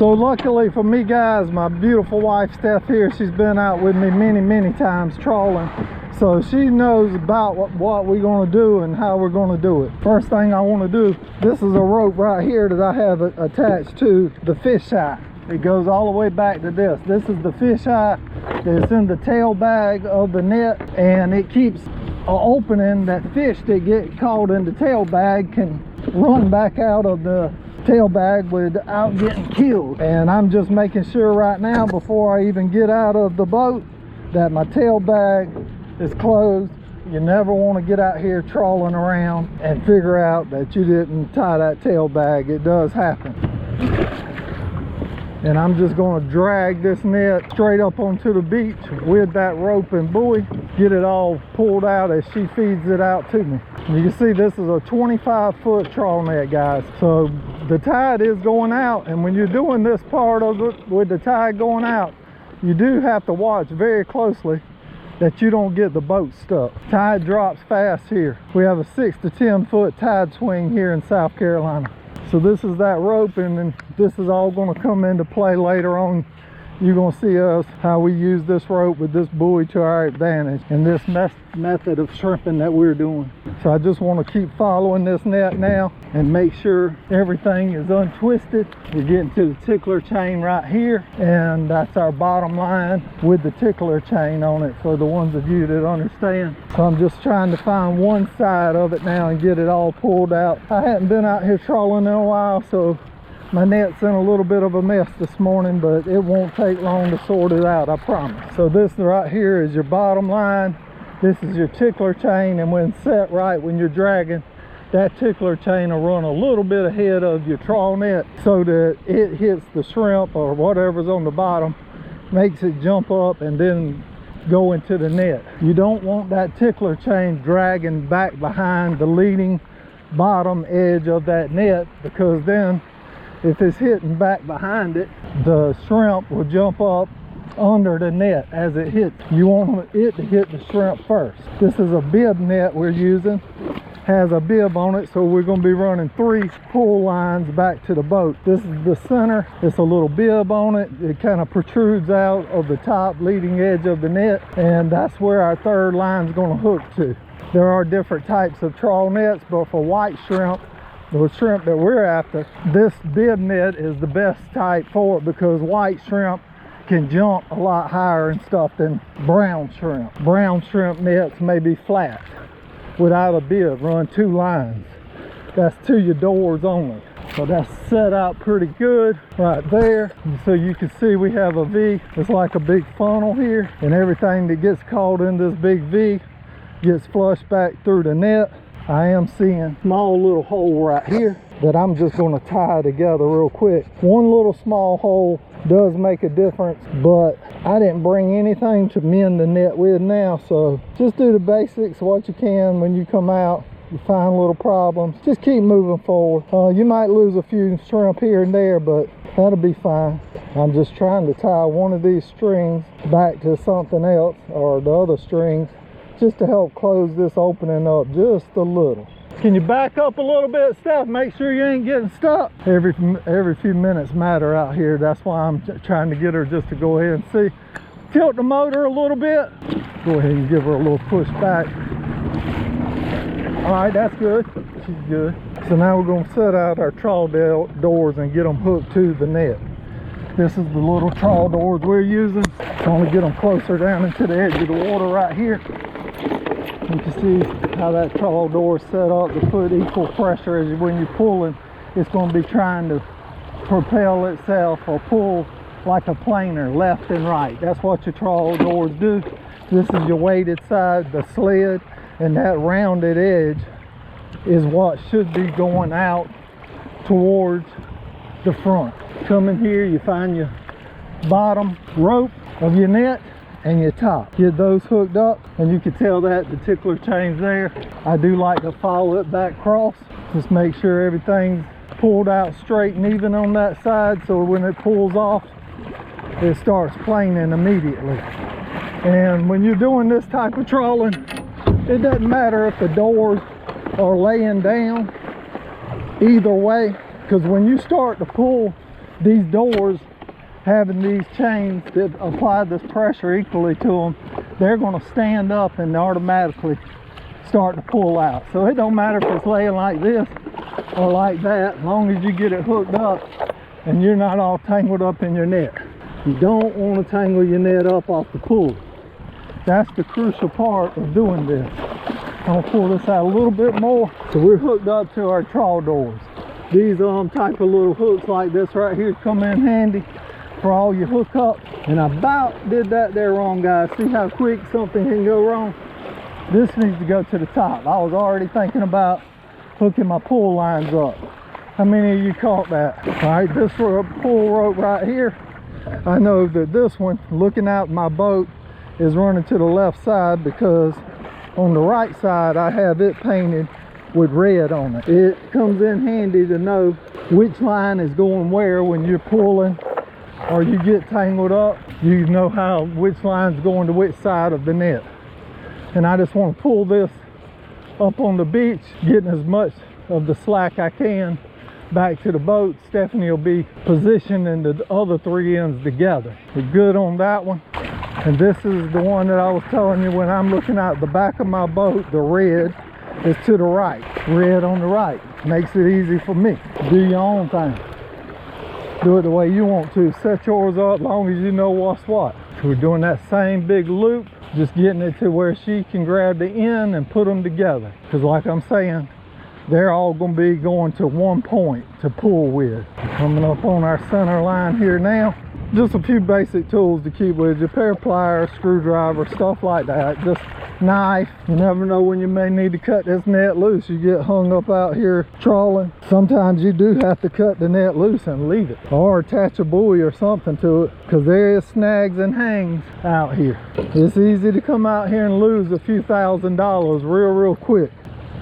So luckily for me guys, my beautiful wife Steph here, she's been out with me many times trawling. So she knows about what we're going to do and how we're going to do it. First thing I want to do, this is a rope right here that I have attached to the fish eye. It goes all the way back to this. This is the fish eye that's in the tail bag of the net, and it keeps an opening that fish that get caught in the tail bag can run back out of the tail bag without getting killed. And I'm just making sure right now before I even get out of the boat that my tail bag is closed. You never want to get out here trawling around and figure out that you didn't tie that tail bag. It does happen. And I'm just going to drag this net straight up onto the beach with that rope and buoy, get it all pulled out as she feeds it out to me. You can see this is a 25-foot trawl net, guys. So the tide is going out, and when you're doing this part of it with the tide going out, you do have to watch very closely that you don't get the boat stuck. Tide drops fast here. We have a 6 to 10 foot tide swing here in South Carolina. So this is that rope, and then this is all going to come into play later on. You're going to see us how we use this rope with this buoy to our advantage in this method of shrimping that we're doing. So I just want to keep following this net now and make sure everything is untwisted. We're getting to the tickler chain right here, and that's our bottom line with the tickler chain on it for the ones of you that understand. So I'm just trying to find one side of it now and get it all pulled out. I hadn't been out here trawling in a while, so my net's in a little bit of a mess this morning, but it won't take long to sort it out, I promise. So this right here is your bottom line. This is your tickler chain, and when set right, when you're dragging, that tickler chain will run a little bit ahead of your trawl net so that it hits the shrimp or whatever's on the bottom, makes it jump up and then go into the net. You don't want that tickler chain dragging back behind the leading bottom edge of that net, because then if it's hitting back behind it, the shrimp will jump up under the net as it hits. You want it to hit the shrimp first. This is a bib net we're using. Has a bib on it, so we're going to be running 3 pull lines back to the boat. This is the center. It's a little bib on it. It kind of protrudes out of the top leading edge of the net, and that's where our third line is going to hook to. There are different types of trawl nets, but for white shrimp, the shrimp that we're after, this bib net is the best type for it, because white shrimp can jump a lot higher and stuff than brown shrimp. Brown shrimp nets may be flat without a bib, run 2 lines. That's to your doors only. So that's set out pretty good right there. And so you can see we have a V. It's like a big funnel here, and everything that gets caught in this big V gets flushed back through the net. I am seeing a small little hole right here that I'm just going to tie together real quick. One little small hole does make a difference, but I didn't bring anything to mend the net with now, so just do the basics, what you can. When you come out, you find little problems, just keep moving forward. You might lose a few shrimp here and there, but that'll be fine. I'm just trying to tie one of these strings back to something else, or the other strings, just to help close this opening up just a little. Can you back up a little bit, Steph? Make sure you ain't getting stuck. Every few minutes matter out here. That's why I'm trying to get her just to go ahead and see. Tilt the motor a little bit. Go ahead and give her a little push back. All right, that's good. She's good. So now we're going to set out our trawl doors and get them hooked to the net. This is the little trawl doors we're using. Trying to get them closer down into the edge of the water right here. You can see how that trawl door is set up to put equal pressure as when you're pulling. It's going to be trying to propel itself or pull like a planer left and right. That's what your trawl doors do. This is your weighted side, the sled, and that rounded edge is what should be going out towards the front. Come in here, you find your bottom rope of your net and your top. Get those hooked up, and you can tell that the tickler chain's there. I do like to follow it back across. Just make sure everything's pulled out straight and even on that side, so when it pulls off, it starts planing immediately. And when you're doing this type of trawling, it doesn't matter if the doors are laying down either way, because when you start to pull, these doors, having these chains that apply this pressure equally to them, they're going to stand up and automatically start to pull out. So it don't matter if it's laying like this or like that, as long as you get it hooked up and you're not all tangled up in your net. You don't want to tangle your net up off the pulley. That's the crucial part of doing this. I'm gonna pull this out a little bit more. So we're hooked up to our trawl doors. These type of little hooks like this right here come in handy for all your hookup. And I about did that there wrong, guys. See how quick something can go wrong? This needs to go to the top. I was already thinking about hooking my pull lines up. How many of you caught that? All right, this pull rope right here, I know that this one, looking out my boat, is running to the left side because on the right side I have it painted with red on it. It comes in handy to know which line is going where when you're pulling or you get tangled up. You know which line's going to which side of the net. And I just want to pull this up on the beach, getting as much of the slack I can back to the boat. Stephanie will be positioning the other three ends together. We're good on that one. And this is the one that I was telling you, when I'm looking out the back of my boat, the red is to the right. Red on the right. Makes it easy for me. Do your own thing. Do it the way you want to. Set yours up as long as you know what's what. We're doing that same big loop, just getting it to where she can grab the end and put them together. Because like I'm saying, they're all going to be going to one point to pull with. Coming up on our center line here now. Just a few basic tools to keep with you. Pair of pliers, screwdriver, stuff like that. Just knife. You never know when you may need to cut this net loose. You get hung up out here trawling. Sometimes you do have to cut the net loose and leave it, or attach a buoy or something to it, because there is snags and hangs out here. It's easy to come out here and lose a few $1,000s real quick.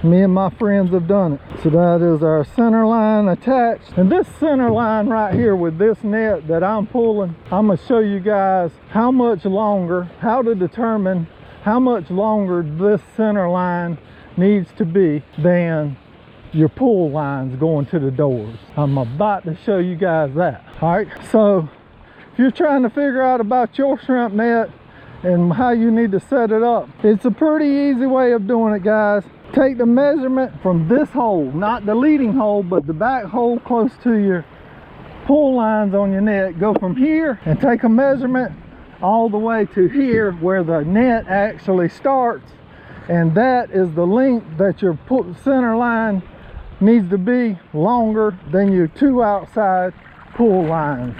Me and my friends have done it. So that is our center line attached. And this center line right here with this net that I'm pulling, I'm going to show you guys how much longer, how to determine how much longer this center line needs to be than your pull lines going to the doors. I'm about to show you guys that. All right, so if you're trying to figure out about your shrimp net and how you need to set it up, it's a pretty easy way of doing it, guys. Take the measurement from this hole, not the leading hole, but the back hole close to your pull lines on your net. Go from here and take a measurement all the way to here where the net actually starts, and that is the length that your center line needs to be longer than your two outside pull lines.